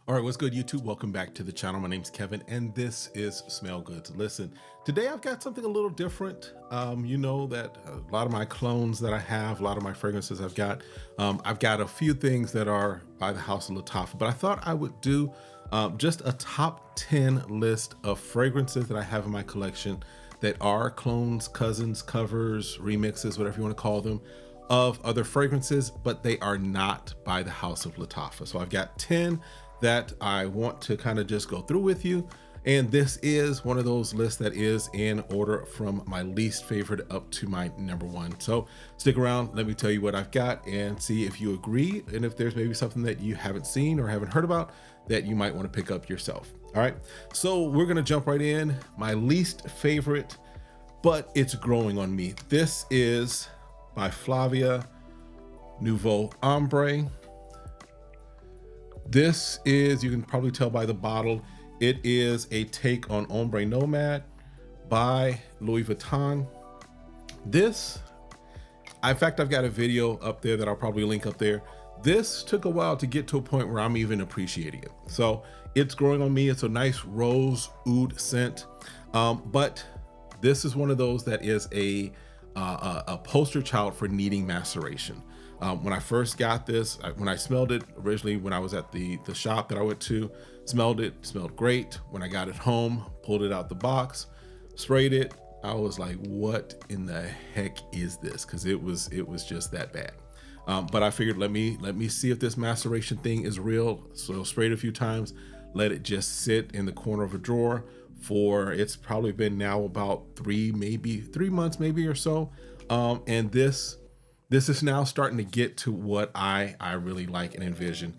All right, what's good, YouTube? Welcome back to the channel. My name's Kevin, and this is SmellGoodz. Listen, today I've got something a little different. You know that a lot of my clones that I have, a lot of my fragrances I've got a few things that are by the House of Lattafa, but I thought I would do just a top 10 list of fragrances that I have in my collection that are clones, cousins, covers, remixes, whatever you want to call them, of other fragrances, but they are not by the House of Lattafa. So I've got 10 that I want to kind of just go through with you. And this is one of those lists that is in order from my least favorite up to my number one. So stick around, let me tell you what I've got and see if you agree. And if there's maybe something that you haven't seen or haven't heard about that you might want to pick up yourself. All right, so we're gonna jump right in. My least favorite, but it's growing on me. This is by Flavia, Nvo Ombre. This is, you can probably tell by the bottle, it is a take on Ombre Nomad by Louis Vuitton. This, in fact, I've got a video up there that I'll probably link up there. This took a while to get to a point where I'm even appreciating it. So it's growing on me. It's a nice rose oud scent. But this is one of those that is a poster child for needing maceration. When I first got this, when I smelled it originally, when I was at the shop that I went to, smelled great. When I got it home, pulled it out the box, sprayed it, I was like, what in the heck is this? Because it was just that bad. But I figured, let me see if this maceration thing is real. So I sprayed it a few times, let it just sit in the corner of a drawer for, it's probably been now about 3 months maybe or so. And this is now starting to get to what I really like and envision.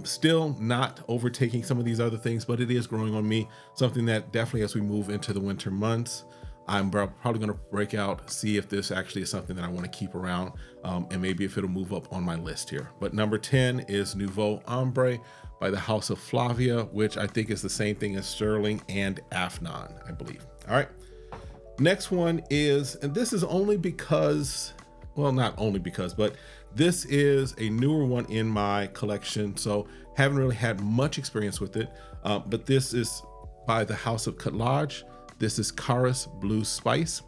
Still not overtaking some of these other things, but it is growing on me. Something that definitely, as we move into the winter months, I'm probably going to break out, see if this actually is something that I want to keep around, and maybe if it'll move up on my list here. But number 10 is Nvo Ombre by the House of Flavia, which I think is the same thing as Sterling and Afnan, I believe. All right. Next one is, and this is only because, well, not only because, but this is a newer one in my collection, so haven't really had much experience with it, but this is by the House of Cutlage. This is Carus Blue Spice.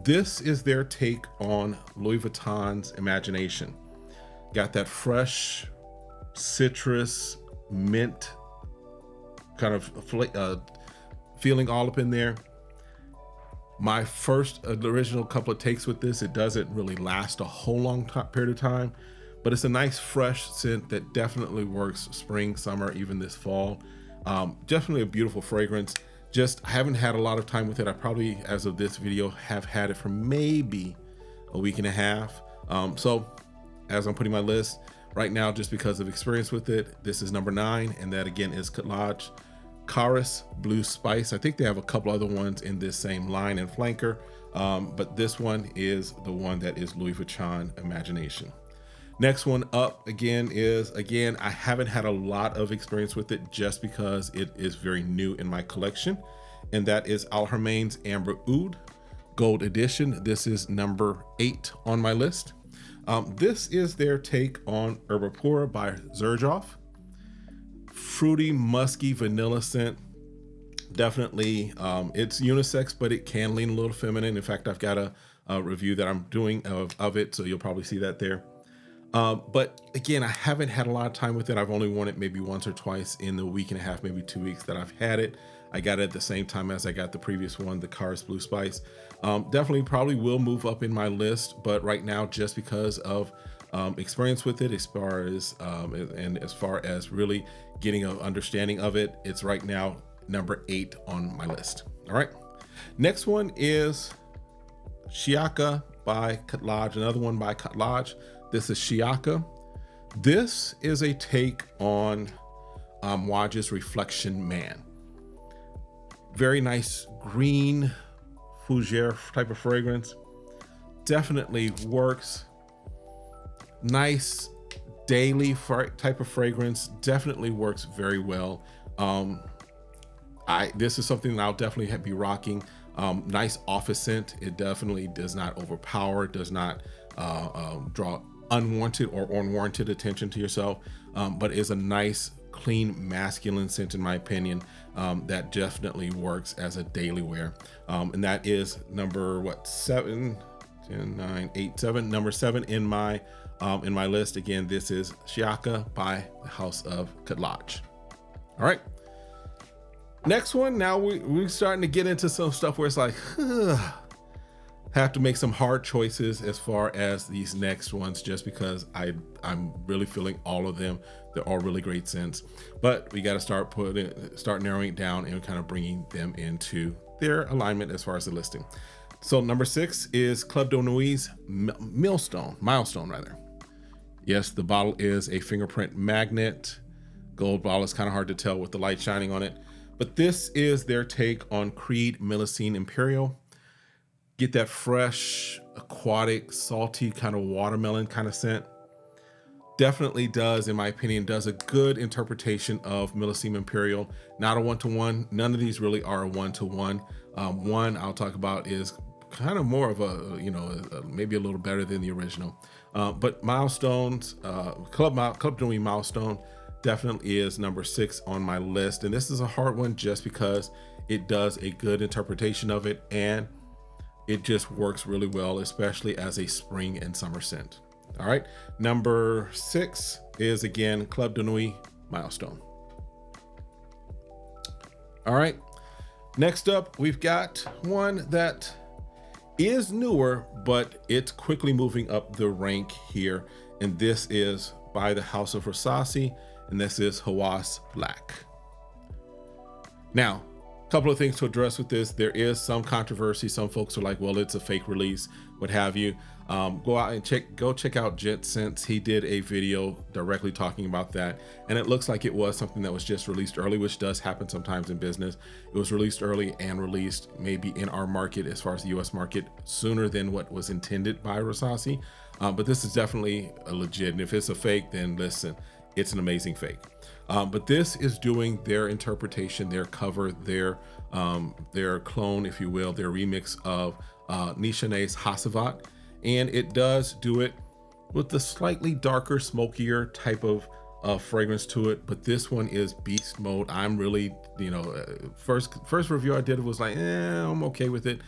This is their take on Louis Vuitton's Imagination. Got that fresh citrus mint kind of feeling all up in there. My first original couple of takes with this, it doesn't really last a whole long period of time, but it's a nice fresh scent that definitely works spring, summer, even this fall. Definitely a beautiful fragrance. Just haven't had a lot of time with it. I probably, as of this video, have had it for maybe a week and a half. So as I'm putting my list right now, just because of experience with it, this is number 9, and that again is Cutlage. Carus Blue Spice. I think they have a couple other ones in this same line and flanker, but this one is the one that is Louis Vuitton Imagination. Next one up again is, I haven't had a lot of experience with it just because it is very new in my collection, and that is Alhermain's Amber Oud Gold Edition. This is number 8 on my list. This is their take on Herbapura by Xerjoff. Fruity, musky, vanilla scent. Definitely, it's unisex, but it can lean a little feminine. In fact, I've got a review that I'm doing of it, so you'll probably see that there. But again, I haven't had a lot of time with it. I've only worn it maybe once or twice in the week and a half, maybe 2 weeks that I've had it. I got it at the same time as I got the previous one, the Carus Blue Spice. Definitely probably will move up in my list, but right now, just because of experience with it, as far as really getting an understanding of it, it's right now number 8 on my list. All right, next one is Shiaka by Cutlage, another one by Cutlage. This is Shiaka. This is a take on Waja's Reflection Man. Very nice green fougere type of fragrance. Definitely works. Nice daily type of fragrance. Definitely works very well. This is something that I'll definitely be rocking. Nice office scent. It definitely does not overpower, does not draw unwanted or unwarranted attention to yourself, but is a nice clean, masculine scent, in my opinion, that definitely works as a daily wear. And that is number what, 7, 10, 9, 8, 7, number 7 in my list. Again, this is Shiaka by the House of Lodge. All right. Next one. Now we're starting to get into some stuff where it's like, have to make some hard choices as far as these next ones, just because I'm really feeling all of them. They're all really great scents, but we got to start narrowing it down and kind of bringing them into their alignment as far as the listing. So number 6 is Club de Nuit's Milestone rather. Yes, the bottle is a fingerprint magnet. Gold bottle is kind of hard to tell with the light shining on it, but this is their take on Creed Milestone Imperial. Get that fresh, aquatic, salty kind of watermelon kind of scent. Definitely does, in my opinion, does a good interpretation of Milestone Imperial. Not a one-to-one. None of these really are a one-to-one. One I'll talk about is kind of more of a, maybe a little better than the original. But Milestones, Club de Nuit Milestone definitely is number 6 on my list. And this is a hard one just because it does a good interpretation of it, and it just works really well, especially as a spring and summer scent. All right, number 6 is again Club de Nuit Milestone. All right, next up we've got one that is newer, but it's quickly moving up the rank here, and this is by the House of Versace, and this is Haas Black. Now, a couple of things to address with this. There is some controversy. Some folks are like, well, it's a fake release, what have you. Go out and check out Jet Sense. He did a video directly talking about that, and it looks like it was something that was just released early, which does happen sometimes in business. It was released early and released maybe in our market, as far as the US market, sooner than what was intended by Versace. But this is definitely a legit, and if it's a fake, then listen, it's an amazing fake. But this is doing their interpretation, their cover, their clone, if you will, their remix of Nishane's Hasavat. And it does do it with the slightly darker, smokier type of fragrance to it. But this one is beast mode. I'm really, first review I did was like, I'm okay with it.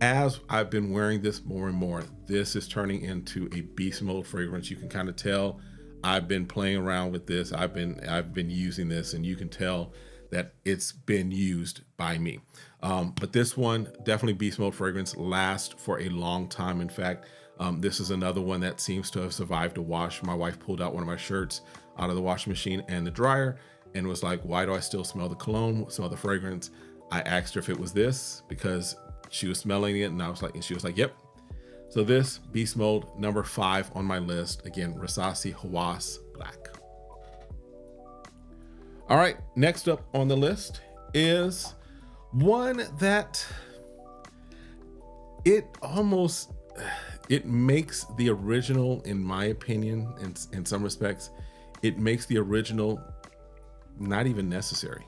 As I've been wearing this more and more, this is turning into a beast mode fragrance. You can kind of tell I've been playing around with this. I've been using this, and you can tell that it's been used by me. But this one, definitely beast mode fragrance, lasts for a long time. In fact, this is another one that seems to have survived a wash. My wife pulled out one of my shirts out of the washing machine and the dryer and was like, why do I still smell the cologne, smell the fragrance? I asked her if it was this because she was smelling it, and she was like, yep. So this beast mode, number 5 on my list. Again, Versace Haas Black. All right, next up on the list is one that it makes the original, in my opinion, in some respects, it makes the original not even necessary.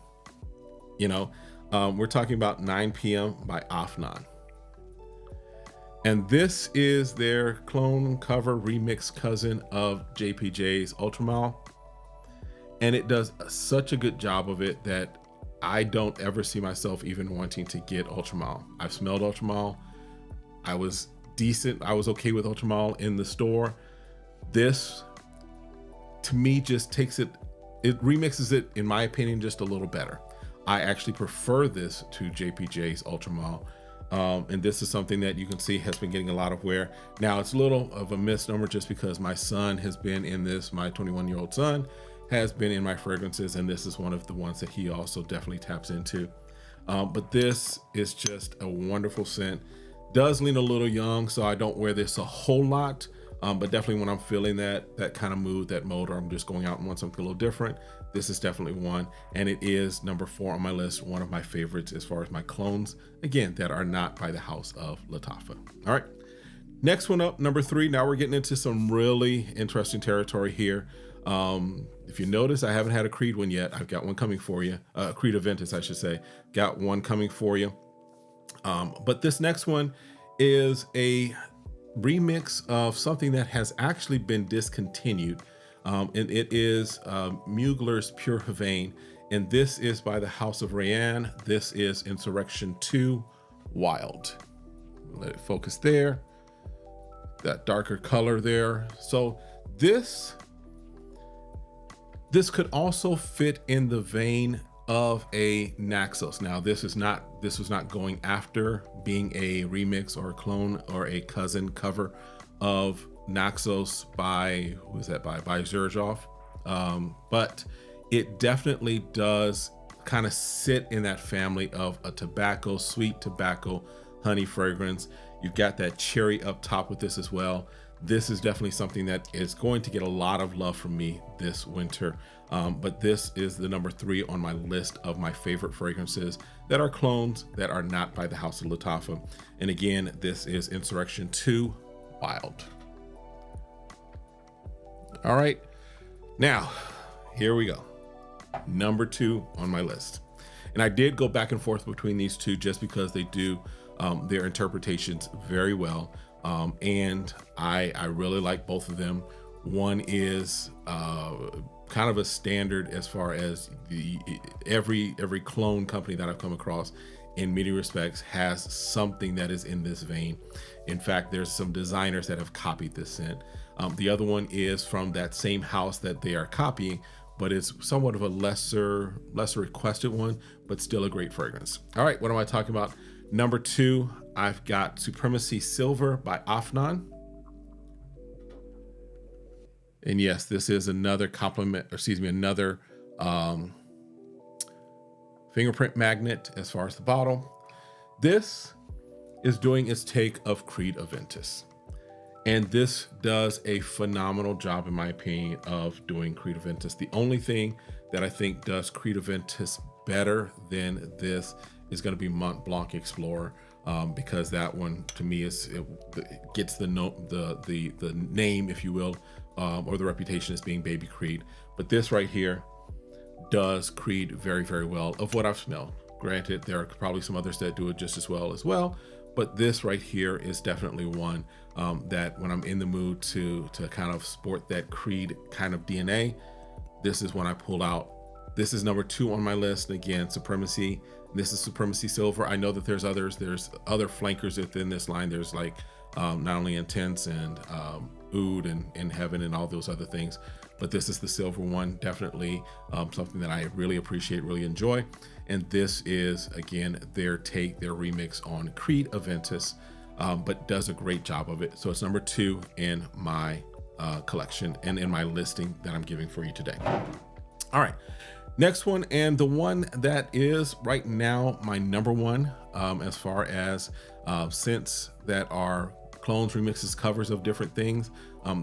We're talking about 9 p.m. by Afnan. And this is their clone cover remix cousin of JPJ's Ultram Mile. And it does such a good job of it that I don't ever see myself even wanting to get Ultram Mile. I've smelled Ultram Mile. I was decent. I was okay with Ultram Mile in the store. This, to me, just takes it remixes it, in my opinion, just a little better. I actually prefer this to JPJ's Ultram Mile. And this is something that you can see has been getting a lot of wear. Now, it's a little of a misnomer just because my son has been in this. My 21-year-old son has been in my fragrances, and this is one of the ones that he also definitely taps into. But this is just a wonderful scent. Does lean a little young, so I don't wear this a whole lot. But definitely when I'm feeling that kind of mood, that mode, or I'm just going out and want something a little different, this is definitely one. And it is number 4 on my list, one of my favorites as far as my clones, again, that are not by the house of Lattafa. All right, next one up, number 3. Now we're getting into some really interesting territory here. If you notice, I haven't had a Creed one yet. I've got one coming for you. Creed Aventus, I should say. Got one coming for you. But this next one is a remix of something that has actually been discontinued. and it is Mugler's Pure Havane, and this is by the House of Rayanne. This is Insurrection 2 Wild. Let it focus there. That darker color there. So this could also fit in the vein of a Naxos. Now this was not going after being a remix or a clone or a cousin cover of Naxos by, who is that by Zerjov, but it definitely does kind of sit in that family of a tobacco, sweet tobacco, honey fragrance. You've got that cherry up top with this as well. This is definitely something that is going to get a lot of love from me this winter. But this is the number 3 on my list of my favorite fragrances that are clones that are not by the House of Lattafa. And again, this is Insurrection 2 Wild. All right, now here we go. Number 2 on my list. And I did go back and forth between these two just because they do their interpretations very well. And I really like both of them. One is kind of a standard as far as every clone company that I've come across in many respects has something that is in this vein. In fact, there's some designers that have copied this scent. The other one is from that same house that they are copying, but it's somewhat of a lesser requested one, but still a great fragrance. All right, what am I talking about? Number 2, I've got Supremacy Silver by Afnan. And yes, this is another another fingerprint magnet as far as the bottle. This is doing its take of Creed Aventus. And this does a phenomenal job, in my opinion, of doing Creed Aventus. The only thing that I think does Creed Aventus better than this is going to be Mont Blanc Explorer, because that one to me gets the name, if you will, or the reputation as being Baby Creed. But this right here does Creed very, very well of what I've smelled. Granted, there are probably some others that do it just as well, but this right here is definitely one that when I'm in the mood to kind of sport that Creed kind of DNA, this is one I pull out. This is number 2 on my list. And again, Supremacy. This is Supremacy Silver. I know that there's others. There's other flankers within this line. There's like not only Intense and Oud and Heaven and all those other things, but this is the silver one. Definitely something that I really appreciate, really enjoy. And this is, again, their remix on Creed Aventus, but does a great job of it. So it's number 2 in my collection and in my listing that I'm giving for you today. All right. Next one, and the one that is right now my number 1 as far as scents that are clones, remixes, covers of different things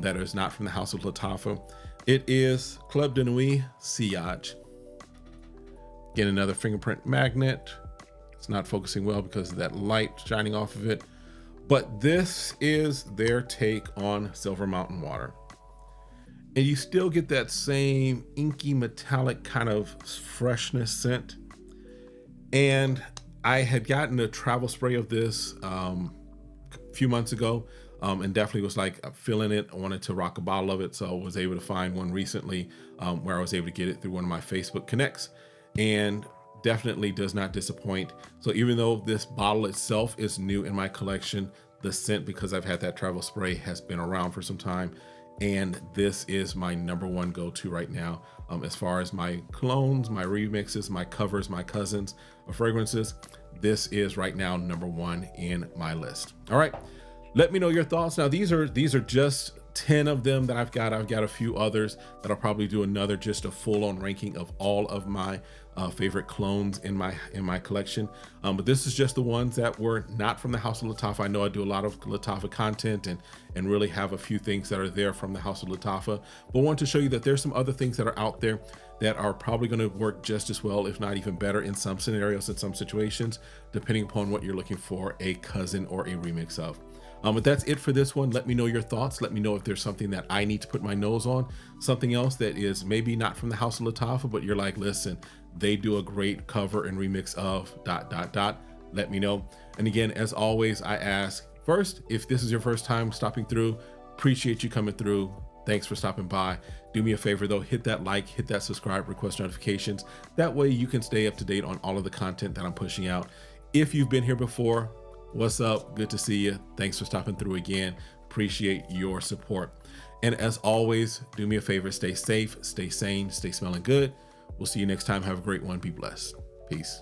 that is not from the House of Lattafa. It is Club de Nuit Seage. Again, another fingerprint magnet. It's not focusing well because of that light shining off of it, but this is their take on Silver Mountain Water. And you still get that same inky metallic kind of freshness scent. And I had gotten a travel spray of this a few months ago, and definitely was like feeling it. I wanted to rock a bottle of it, so I was able to find one recently where I was able to get it through one of my Facebook connects, and definitely does not disappoint. So even though this bottle itself is new in my collection, the scent, because I've had that travel spray, has been around for some time. And this is my number 1 go-to right now as far as my clones, my remixes, my covers, my cousins of fragrances. This is right now number 1 in my list. All right, let me know your thoughts. Now these are just 10 of them that I've got. I've got a few others that I'll probably do just a full-on ranking of all of my favorite clones in my collection. But this is just the ones that were not from the House of Lattafa. I know I do a lot of Lattafa content and really have a few things that are there from the House of Lattafa, but I want to show you that there's some other things that are out there that are probably going to work just as well, if not even better, in some scenarios, in some situations, depending upon what you're looking for a cousin or a remix of. But that's it for this one. Let me know your thoughts. Let me know if there's something that I need to put my nose on, something else that is maybe not from the House of Lattafa, but you're like, listen, they do a great cover and remix of ... Let me know. And again, as always, I ask first, if this is your first time stopping through, appreciate you coming through. Thanks for stopping by. Do me a favor though, hit that like, hit that subscribe, request notifications. That way you can stay up to date on all of the content that I'm pushing out. If you've been here before, what's up? Good to see you. Thanks for stopping through again. Appreciate your support. And as always, do me a favor, stay safe, stay sane, stay smelling good. We'll see you next time. Have a great one. Be blessed. Peace.